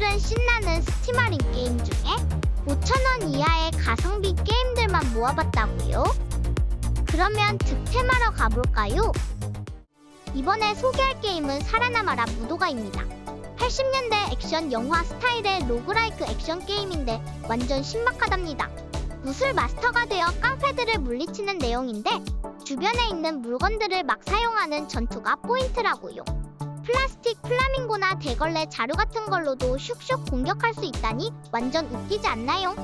오늘은 신나는 스팀할인 게임 중에 5,000원 이하의 가성비 게임들만 모아봤다고요? 그러면 득템하러 가볼까요? 이번에 소개할 게임은 살아남아라 무도가입니다. 80년대 액션 영화 스타일의 로그라이크 액션 게임인데 완전 신박하답니다. 무술 마스터가 되어 깡패들을 물리치는 내용인데 주변에 있는 물건들을 막 사용하는 전투가 포인트라고요. 플라스틱 플라밍고나 대걸레 자루 같은 걸로도 슉슉 공격할 수 있다니 완전 웃기지 않나요?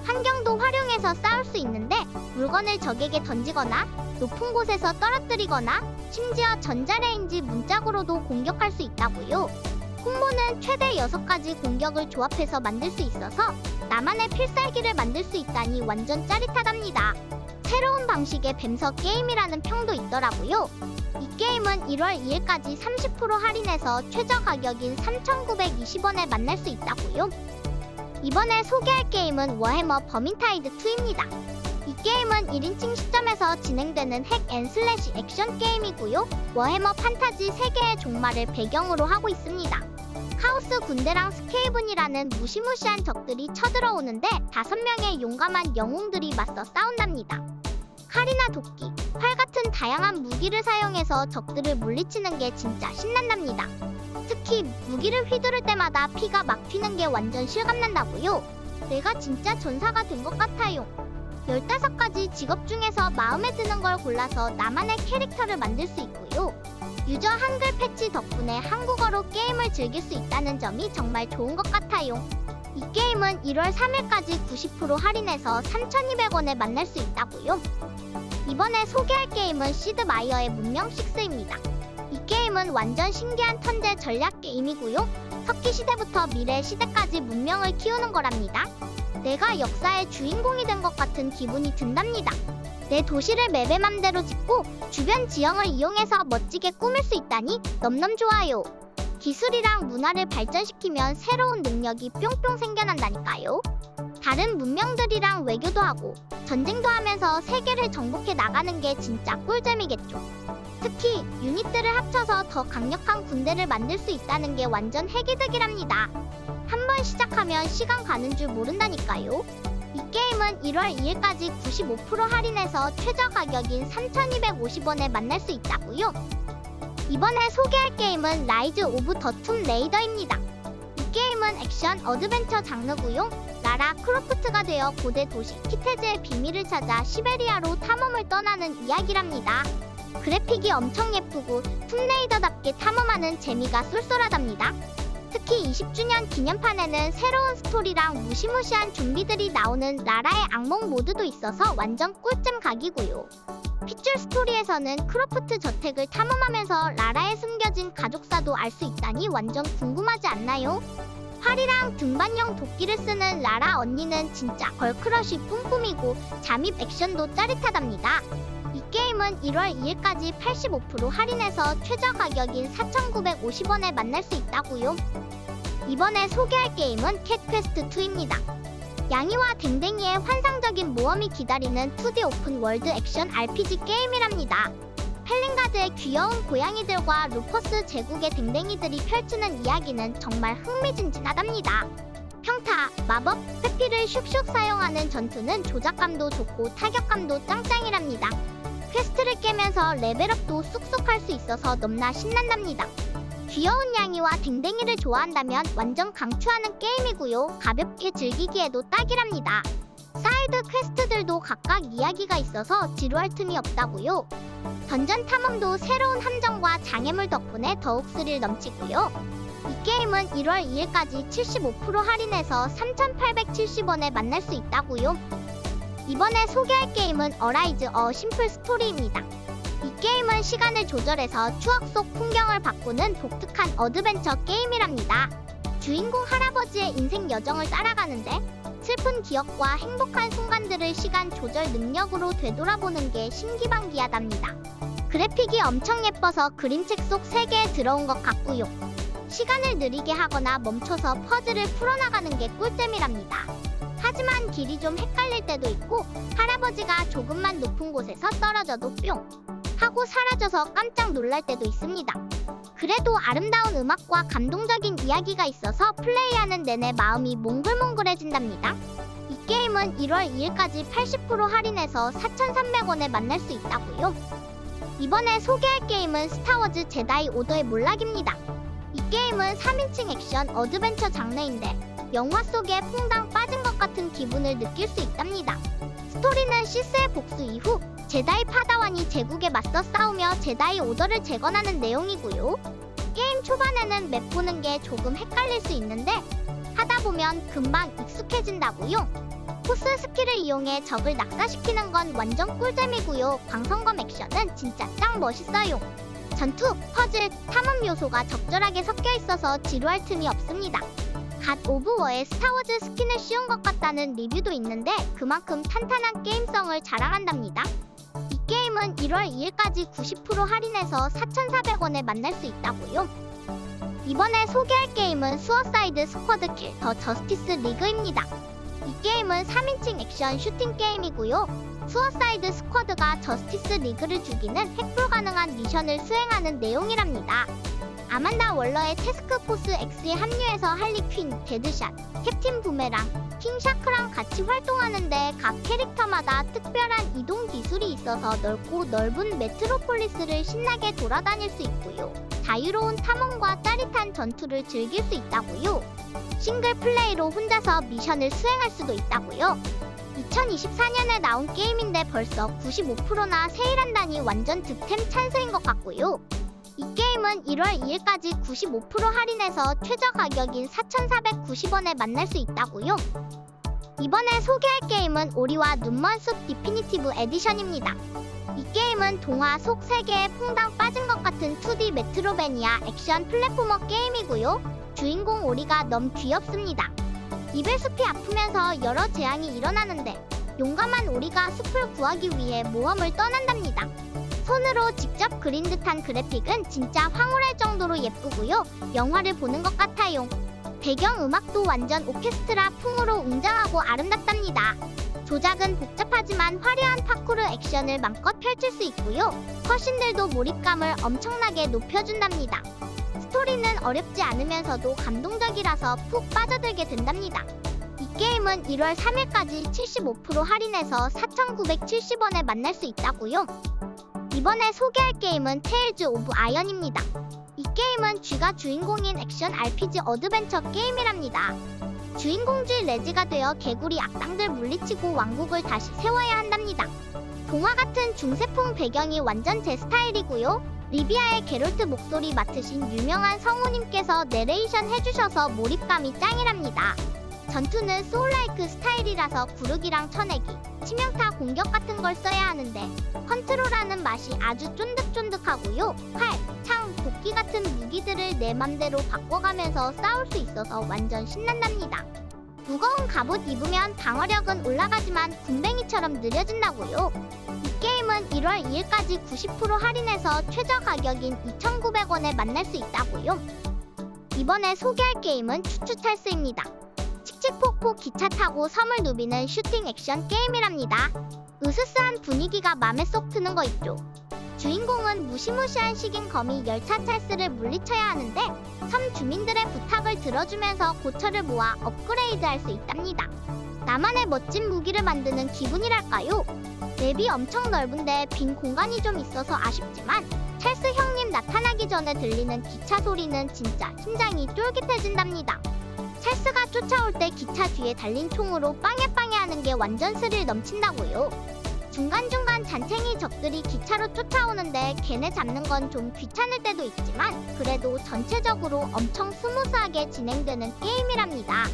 환경도 활용해서 싸울 수 있는데 물건을 적에게 던지거나 높은 곳에서 떨어뜨리거나 심지어 전자레인지 문짝으로도 공격할 수 있다고요. 콤보는 최대 6가지 공격을 조합해서 만들 수 있어서 나만의 필살기를 만들 수 있다니 완전 짜릿하답니다. 새로운 방식의 뱀서 게임이라는 평도 있더라고요. 이 게임은 1월 2일까지 30% 할인해서 최저 가격인 3,920원에 만날 수 있다고요. 이번에 소개할 게임은 워해머 버민타이드2입니다. 이 게임은 1인칭 시점에서 진행되는 핵앤슬래시 액션 게임이고요. 워해머 판타지 세계의 종말을 배경으로 하고 있습니다. 카오스 군대랑 스케이븐이라는 무시무시한 적들이 쳐들어오는데 5명의 용감한 영웅들이 맞서 싸운답니다. 칼이나 도끼, 활 같은 다양한 무기를 사용해서 적들을 물리치는 게 진짜 신난답니다. 특히 무기를 휘두를 때마다 피가 막 튀는 게 완전 실감난다고요. 내가 진짜 전사가 된 것 같아요. 15가지 직업 중에서 마음에 드는 걸 골라서 나만의 캐릭터를 만들 수 있고요. 유저 한글 패치 덕분에 한국어로 게임을 즐길 수 있다는 점이 정말 좋은 것 같아요. 이 게임은 1월 3일까지 90% 할인해서 3,200원에 만날 수 있다고요. 이번에 소개할 게임은 시드 마이어의 문명 6입니다. 이 게임은 완전 신기한 턴제 전략 게임이고요. 석기 시대부터 미래 시대까지 문명을 키우는 거랍니다. 내가 역사의 주인공이 된 것 같은 기분이 든답니다. 내 도시를 맵의 맘대로 짓고 주변 지형을 이용해서 멋지게 꾸밀 수 있다니 넘넘 좋아요. 기술이랑 문화를 발전시키면 새로운 능력이 뿅뿅 생겨난다니까요. 다른 문명들이랑 외교도 하고 전쟁도 하면서 세계를 정복해 나가는 게 진짜 꿀잼이겠죠. 특히 유닛들을 합쳐서 더 강력한 군대를 만들 수 있다는 게 완전 핵이득이랍니다. 한번 시작하면 시간 가는 줄 모른다니까요. 이 게임은 1월 2일까지 95% 할인해서 최저 가격인 3,250원에 만날 수 있다고요. 이번에 소개할 게임은 라이즈 오브 더 툼 레이더입니다. 이 게임은 액션 어드벤처 장르고요. 라라 크로프트가 되어 고대 도시 키테즈의 비밀을 찾아 시베리아로 탐험을 떠나는 이야기랍니다. 그래픽이 엄청 예쁘고 툼레이더답게 탐험하는 재미가 쏠쏠하답니다. 특히 20주년 기념판에는 새로운 스토리랑 무시무시한 좀비들이 나오는 라라의 악몽 모드도 있어서 완전 꿀잼 각이고요. 핏줄 스토리에서는 크로프트 저택을 탐험하면서 라라의 숨겨진 가족사도 알 수 있다니 완전 궁금하지 않나요? 활이랑 등반용 도끼를 쓰는 라라 언니는 진짜 걸크러쉬 뿜뿜이고 잠입 액션도 짜릿하답니다. 이 게임은 1월 2일까지 85% 할인해서 최저 가격인 4,950원에 만날 수 있다고요. 이번에 소개할 게임은 캣 퀘스트2입니다. 양이와 댕댕이의 환상적인 모험이 기다리는 2D 오픈 월드 액션 RPG 게임이랍니다. 펠링가드의 귀여운 고양이들과 루퍼스 제국의 댕댕이들이 펼치는 이야기는 정말 흥미진진하답니다. 평타, 마법, 회피를 슉슉 사용하는 전투는 조작감도 좋고 타격감도 짱짱이랍니다. 퀘스트를 깨면서 레벨업도 쑥쑥 할 수 있어서 넘나 신난답니다. 귀여운 양이와 댕댕이를 좋아한다면 완전 강추하는 게임이고요. 가볍게 즐기기에도 딱이랍니다. 사이드 퀘스트들도 각각 이야기가 있어서 지루할 틈이 없다고요. 던전 탐험도 새로운 함정과 장애물 덕분에 더욱 스릴 넘치고요. 이 게임은 1월 2일까지 75% 할인해서 3,870원에 만날 수 있다고요. 이번에 소개할 게임은 어라이즈 어 심플 스토리입니다. 이 게임은 시간을 조절해서 추억 속 풍경을 바꾸는 독특한 어드벤처 게임이랍니다. 주인공 할아버지의 인생 여정을 따라가는데 슬픈 기억과 행복한 순간들을 시간 조절 능력으로 되돌아보는 게 신기방기하답니다. 그래픽이 엄청 예뻐서 그림책 속 세계에 들어온 것 같고요. 시간을 느리게 하거나 멈춰서 퍼즐을 풀어나가는 게 꿀잼이랍니다. 하지만 길이 좀 헷갈릴 때도 있고 할아버지가 조금만 높은 곳에서 떨어져도 뿅 하고 사라져서 깜짝 놀랄 때도 있습니다. 그래도 아름다운 음악과 감동적인 이야기가 있어서 플레이하는 내내 마음이 몽글몽글해진답니다. 이 게임은 1월 2일까지 80% 할인해서 4,300원에 만날 수 있다고요. 이번에 소개할 게임은 스타워즈 제다이 오더의 몰락입니다. 이 게임은 3인칭 액션 어드벤처 장르인데 영화 속에 퐁당 빠진 것 같은 기분을 느낄 수 있답니다. 스토리는 시스의 복수 이후 제다이 파다완이 제국에 맞서 싸우며 제다이 오더를 재건하는 내용이고요. 게임 초반에는 맵 보는 게 조금 헷갈릴 수 있는데 하다 보면 금방 익숙해진다고요. 포스 스킬을 이용해 적을 낙사시키는 건 완전 꿀잼이고요. 광선검 액션은 진짜 짱 멋있어요. 전투, 퍼즐, 탐험 요소가 적절하게 섞여 있어서 지루할 틈이 없습니다. 갓 오브 워의 스타워즈 스킨을 씌운 것 같다는 리뷰도 있는데 그만큼 탄탄한 게임성을 자랑한답니다. 이 게임은 1월 2일까지 90% 할인해서 4,400원에 만날 수 있다고요. 이번에 소개할 게임은 수어사이드 스쿼드 킬 더 저스티스 리그입니다. 이 게임은 3인칭 액션 슈팅 게임이고요. 수어사이드 스쿼드가 저스티스 리그를 죽이는 핵 불가능한 미션을 수행하는 내용이랍니다. 아만다 월러의 태스크포스 X에 합류해서 할리 퀸, 데드샷, 캡틴 부메랑, 킹 샤크랑 같이 활동하는데 각 캐릭터마다 특별한 이동 기술이 있어서 넓고 넓은 메트로폴리스를 신나게 돌아다닐 수 있고요. 자유로운 탐험과 짜릿한 전투를 즐길 수 있다고요. 싱글 플레이로 혼자서 미션을 수행할 수도 있다고요. 2024년에 나온 게임인데 벌써 95%나 세일한다니 완전 득템 찬스인 것 같고요. 이 게임은 1월 2일까지 95% 할인해서 최저 가격인 4,490원에 만날 수 있다고요. 이번에 소개할 게임은 오리와 눈먼 숲 디피니티브 에디션입니다. 이 게임은 동화 속 세계에 퐁당 빠진 것 같은 2D 메트로베니아 액션 플랫포머 게임이고요. 주인공 오리가 너무 귀엽습니다. 입의 숲이 아프면서 여러 재앙이 일어나는데 용감한 오리가 숲을 구하기 위해 모험을 떠난답니다. 손으로 직접 그린 듯한 그래픽은 진짜 황홀할 정도로 예쁘고요. 영화를 보는 것 같아요. 배경 음악도 완전 오케스트라 풍으로 웅장하고 아름답답니다. 조작은 복잡하지만 화려한 파쿠르 액션을 맘껏 펼칠 수 있고요. 컷신들도 몰입감을 엄청나게 높여준답니다. 스토리는 어렵지 않으면서도 감동적이라서 푹 빠져들게 된답니다. 이 게임은 1월 3일까지 75% 할인해서 4,970원에 만날 수 있다고요. 이번에 소개할 게임은 테일즈 오브 아이언입니다. 이 게임은 쥐가 주인공인 액션 RPG 어드벤처 게임이랍니다. 주인공 쥐 레지가 되어 개구리 악당들 물리치고 왕국을 다시 세워야 한답니다. 동화 같은 중세풍 배경이 완전 제 스타일이고요. 리비아의 게롤트 목소리 맡으신 유명한 성우님께서 내레이션 해주셔서 몰입감이 짱이랍니다. 전투는 소울라이크 스타일이라서 구르기랑 쳐내기, 치명타 공격 같은 걸 써야 하는데 컨트롤하는 맛이 아주 쫀득쫀득하고요. 활, 창, 도끼 같은 무기들을 내 맘대로 바꿔가면서 싸울 수 있어서 완전 신난답니다. 무거운 갑옷 입으면 방어력은 올라가지만 군뱅이처럼 느려진다고요. 이 게임은 1월 2일까지 90% 할인해서 최저 가격인 2,900원에 만날 수 있다고요. 이번에 소개할 게임은 추추찰스입니다. 칙칙폭폭 기차 타고 섬을 누비는 슈팅 액션 게임이랍니다. 으스스한 분위기가 맘에 쏙 드는 거 있죠. 주인공은 무시무시한 식인 거미 열차 찰스를 물리쳐야 하는데 섬 주민들의 부탁을 들어주면서 고철을 모아 업그레이드할 수 있답니다. 나만의 멋진 무기를 만드는 기분이랄까요? 맵이 엄청 넓은데 빈 공간이 좀 있어서 아쉽지만 찰스 형님 나타나기 전에 들리는 기차 소리는 진짜 심장이 쫄깃해진답니다. 찰스가 쫓아올 때 기차 뒤에 달린 총으로 빵야빵야 하는 게 완전 스릴 넘친다고요. 중간중간 잔챙이 적들이 기차로 쫓아오는데 걔네 잡는 건 좀 귀찮을 때도 있지만 그래도 전체적으로 엄청 스무스하게 진행되는 게임이랍니다.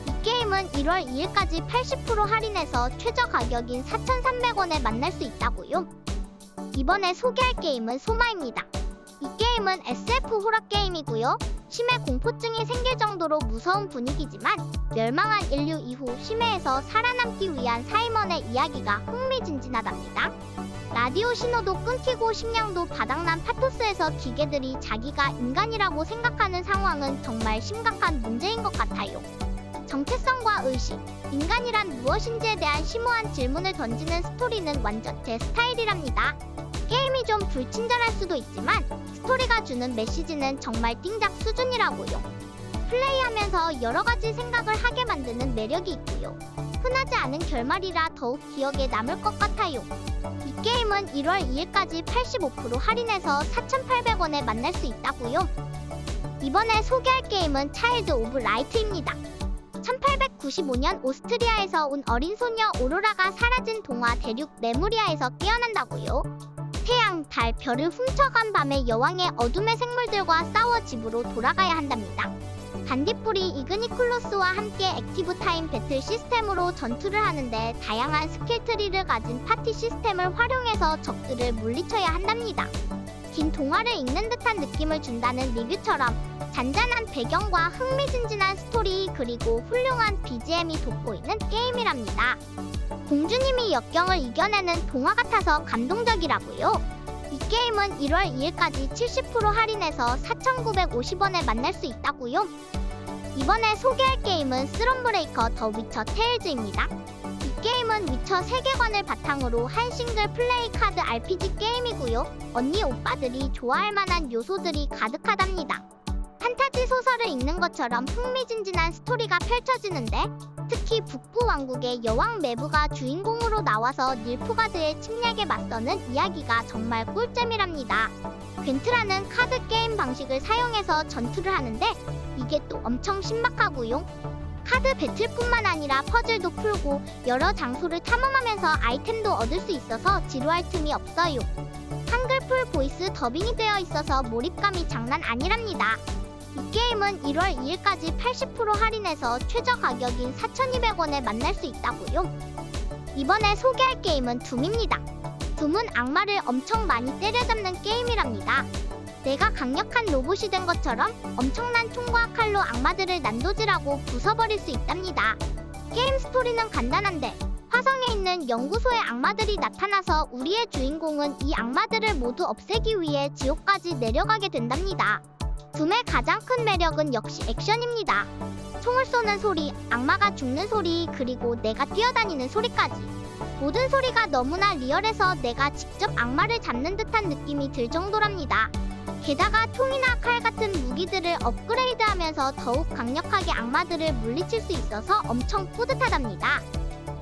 이 게임은 1월 2일까지 80% 할인해서 최저 가격인 4,300원에 만날 수 있다고요. 이번에 소개할 게임은 소마입니다. 이 게임은 SF 호러 게임이고요. 심해 공포증이 생길 정도로 무서운 분위기지만 멸망한 인류 이후 심해에서 살아남기 위한 사이먼의 이야기가 흥미진진하답니다. 라디오 신호도 끊기고 식량도 바닥난 파토스에서 기계들이 자기가 인간이라고 생각하는 상황은 정말 심각한 문제인 것 같아요. 정체성과 의식, 인간이란 무엇인지에 대한 심오한 질문을 던지는 스토리는 완전 제 스타일이랍니다. 게임이 좀 불친절할 수도 있지만 스토리가 주는 메시지는 정말 띵작 수준이라고요. 플레이하면서 여러가지 생각을 하게 만드는 매력이 있고요. 흔하지 않은 결말이라 더욱 기억에 남을 것 같아요. 이 게임은 1월 2일까지 85% 할인해서 4,800원에 만날 수 있다고요. 이번에 소개할 게임은 차일드 오브 라이트입니다. 1895년 오스트리아에서 온 어린 소녀 오로라가 사라진 동화 대륙 레무리아에서 깨어난다고요. 태양, 달, 별을 훔쳐간 밤에 여왕의 어둠의 생물들과 싸워 집으로 돌아가야 한답니다. 반딧불이 이그니클로스와 함께 액티브 타임 배틀 시스템으로 전투를 하는데 다양한 스킬 트리를 가진 파티 시스템을 활용해서 적들을 물리쳐야 한답니다. 긴 동화를 읽는 듯한 느낌을 준다는 리뷰처럼 잔잔한 배경과 흥미진진한 스토리 그리고 훌륭한 BGM이 돋보이는 게임이랍니다. 공주님이 역경을 이겨내는 동화 같아서 감동적이라고요. 이 게임은 1월 2일까지 70% 할인해서 4,950원에 만날 수 있다고요. 이번에 소개할 게임은 스론브레이커 더 위쳐 테일즈입니다. 이 게임은 위쳐 세계관을 바탕으로 한 싱글 플레이 카드 RPG 게임이고요. 언니 오빠들이 좋아할 만한 요소들이 가득하답니다. 판타지 소설을 읽는 것처럼 흥미진진한 스토리가 펼쳐지는데 특히 북부 왕국의 여왕 메브가 주인공으로 나와서 닐프가드의 침략에 맞서는 이야기가 정말 꿀잼이랍니다. 괜트라는 카드 게임 방식을 사용해서 전투를 하는데 이게 또 엄청 신박하고요. 카드 배틀뿐만 아니라 퍼즐도 풀고 여러 장소를 탐험하면서 아이템도 얻을 수 있어서 지루할 틈이 없어요. 한글 풀 보이스 더빙이 되어 있어서 몰입감이 장난 아니랍니다. 이 게임은 1월 2일까지 80% 할인해서 최저 가격인 4,200원에 만날 수 있다고요. 이번에 소개할 게임은 둠입니다. 둠은 악마를 엄청 많이 때려잡는 게임이랍니다. 내가 강력한 로봇이 된 것처럼 엄청난 총과 칼로 악마들을 난도질하고 부숴버릴 수 있답니다. 게임 스토리는 간단한데 화성에 있는 연구소의 악마들이 나타나서 우리의 주인공은 이 악마들을 모두 없애기 위해 지옥까지 내려가게 된답니다. 둠의 가장 큰 매력은 역시 액션입니다. 총을 쏘는 소리, 악마가 죽는 소리, 그리고 내가 뛰어다니는 소리까지. 모든 소리가 너무나 리얼해서 내가 직접 악마를 잡는 듯한 느낌이 들 정도랍니다. 게다가 총이나 칼 같은 무기들을 업그레이드하면서 더욱 강력하게 악마들을 물리칠 수 있어서 엄청 뿌듯하답니다.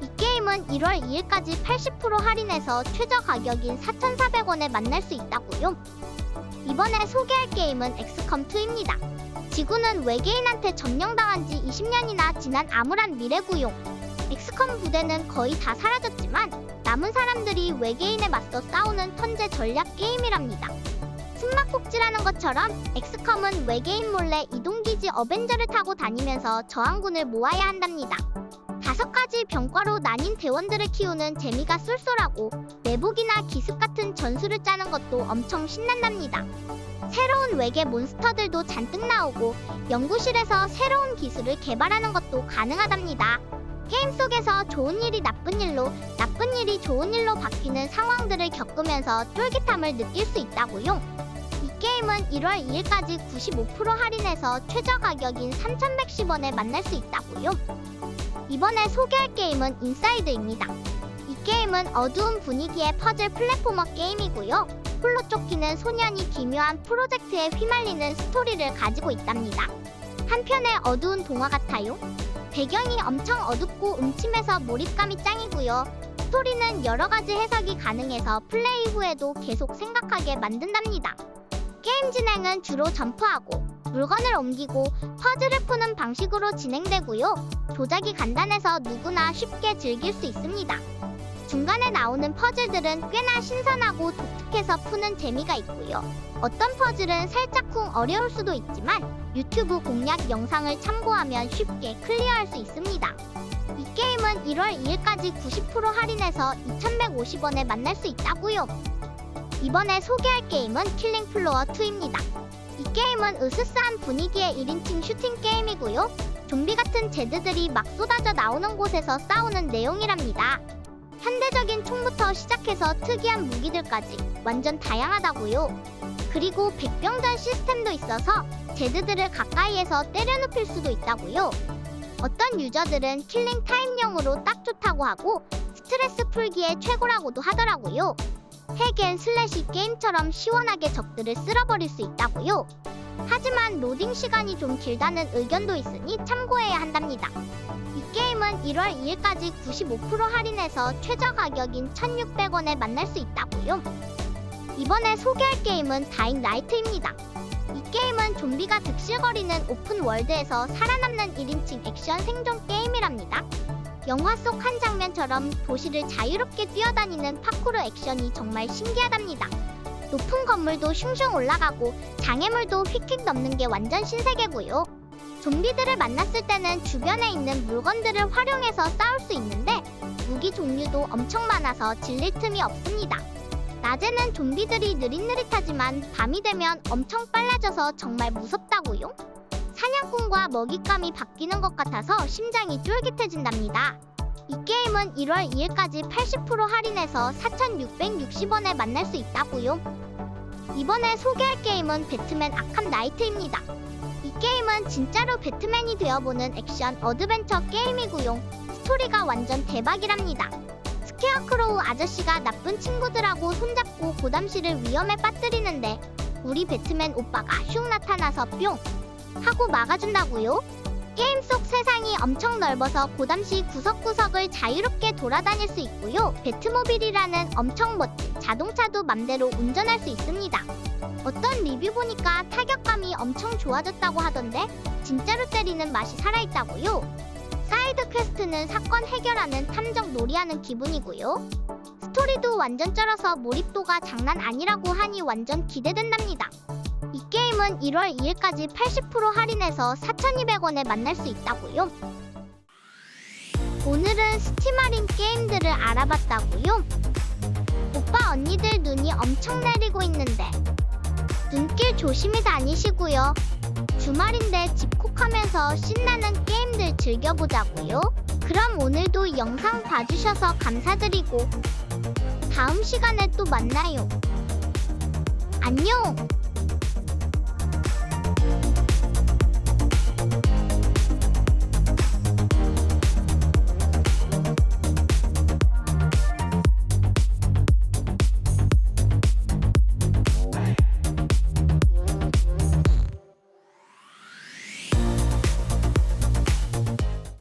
이 게임은 1월 2일까지 80% 할인해서 최저 가격인 4,400원에 만날 수 있다고요. 이번에 소개할 게임은 엑스컴2입니다. 지구는 외계인한테 점령당한 지 20년이나 지난 암울한 미래구요. 엑스컴 부대는 거의 다 사라졌지만 남은 사람들이 외계인에 맞서 싸우는 턴제 전략 게임이랍니다. 숨막꼭질하는 것처럼 엑스컴은 외계인 몰래 이동기지 어벤져를 타고 다니면서 저항군을 모아야 한답니다. 5가지 병과로 나뉜 대원들을 키우는 재미가 쏠쏠하고 매복이나 기습 같은 전술을 짜는 것도 엄청 신난답니다. 새로운 외계 몬스터들도 잔뜩 나오고 연구실에서 새로운 기술을 개발하는 것도 가능하답니다. 게임 속에서 좋은 일이 나쁜 일로, 나쁜 일이 좋은 일로 바뀌는 상황들을 겪으면서 쫄깃함을 느낄 수 있다고요. 이 게임은 1월 2일까지 95% 할인해서 최저 가격인 3,110원에 만날 수 있다고요. 이번에 소개할 게임은 인사이드입니다. 이 게임은 어두운 분위기의 퍼즐 플랫포머 게임이고요. 홀로 쫓기는 소년이 기묘한 프로젝트에 휘말리는 스토리를 가지고 있답니다. 한편의 어두운 동화 같아요. 배경이 엄청 어둡고 음침해서 몰입감이 짱이고요. 스토리는 여러가지 해석이 가능해서 플레이 후에도 계속 생각하게 만든답니다. 게임 진행은 주로 점프하고 물건을 옮기고 퍼즐을 푸는 방식으로 진행되고요. 조작이 간단해서 누구나 쉽게 즐길 수 있습니다. 중간에 나오는 퍼즐들은 꽤나 신선하고 독특해서 푸는 재미가 있고요. 어떤 퍼즐은 살짝쿵 어려울 수도 있지만 유튜브 공략 영상을 참고하면 쉽게 클리어할 수 있습니다. 이 게임은 1월 2일까지 90% 할인해서 2,150원에 만날 수 있다고요. 이번에 소개할 게임은 킬링 플로어 2입니다. 이 게임은 으스스한 분위기의 1인칭 슈팅 게임이고요. 좀비 같은 제드들이 막 쏟아져 나오는 곳에서 싸우는 내용이랍니다. 현대적인 총부터 시작해서 특이한 무기들까지 완전 다양하다고요. 그리고 백병전 시스템도 있어서 제드들을 가까이에서 때려 눕힐 수도 있다고요. 어떤 유저들은 킬링 타임용으로 딱 좋다고 하고 스트레스 풀기에 최고라고도 하더라고요. 핵앤슬래시 게임처럼 시원하게 적들을 쓸어버릴 수 있다고요. 하지만 로딩 시간이 좀 길다는 의견도 있으니 참고해야 한답니다. 이 게임은 1월 2일까지 95% 할인해서 최저 가격인 1,600원에 만날 수 있다고요. 이번에 소개할 게임은 다잉 라이트입니다. 이 게임은 좀비가 득실거리는 오픈 월드에서 살아남는 1인칭 액션 생존 게임이랍니다. 영화 속 한 장면처럼 도시를 자유롭게 뛰어다니는 파쿠르 액션이 정말 신기하답니다. 높은 건물도 슝슝 올라가고 장애물도 휙휙 넘는 게 완전 신세계고요. 좀비들을 만났을 때는 주변에 있는 물건들을 활용해서 싸울 수 있는데 무기 종류도 엄청 많아서 질릴 틈이 없습니다. 낮에는 좀비들이 느릿느릿하지만 밤이 되면 엄청 빨라져서 정말 무섭다고요. 사냥꾼과 먹잇감이 바뀌는 것 같아서 심장이 쫄깃해진답니다. 이 게임은 1월 2일까지 80% 할인해서 4,660원에 만날 수 있다고요. 이번에 소개할 게임은 배트맨 아캄 나이트입니다. 이 게임은 진짜로 배트맨이 되어보는 액션 어드벤처 게임이고요. 스토리가 완전 대박이랍니다. 스케어크로우 아저씨가 나쁜 친구들하고 손잡고 고담시를 위험에 빠뜨리는데 우리 배트맨 오빠가 슉 나타나서 뿅 하고 막아준다고요. 게임 속 세상이 엄청 넓어서 고담시 구석구석을 자유롭게 돌아다닐 수 있고요. 배트모빌이라는 엄청 멋진 자동차도 맘대로 운전할 수 있습니다. 어떤 리뷰 보니까 타격감이 엄청 좋아졌다고 하던데 진짜로 때리는 맛이 살아있다고요. 사이드 퀘스트는 사건 해결하는 탐정 놀이하는 기분이고요. 스토리도 완전 쩔어서 몰입도가 장난 아니라고 하니 완전 기대된답니다. 이 게임은 1월 2일까지 80% 할인해서 4,200원에 만날 수 있다고요. 오늘은 스팀 할인 게임들을 알아봤다고요. 오빠 언니들 눈이 엄청 내리고 있는데 눈길 조심히 다니시고요. 주말인데 집콕하면서 신나는 게임들 즐겨보자고요. 그럼 오늘도 영상 봐주셔서 감사드리고 다음 시간에 또 만나요. 안녕!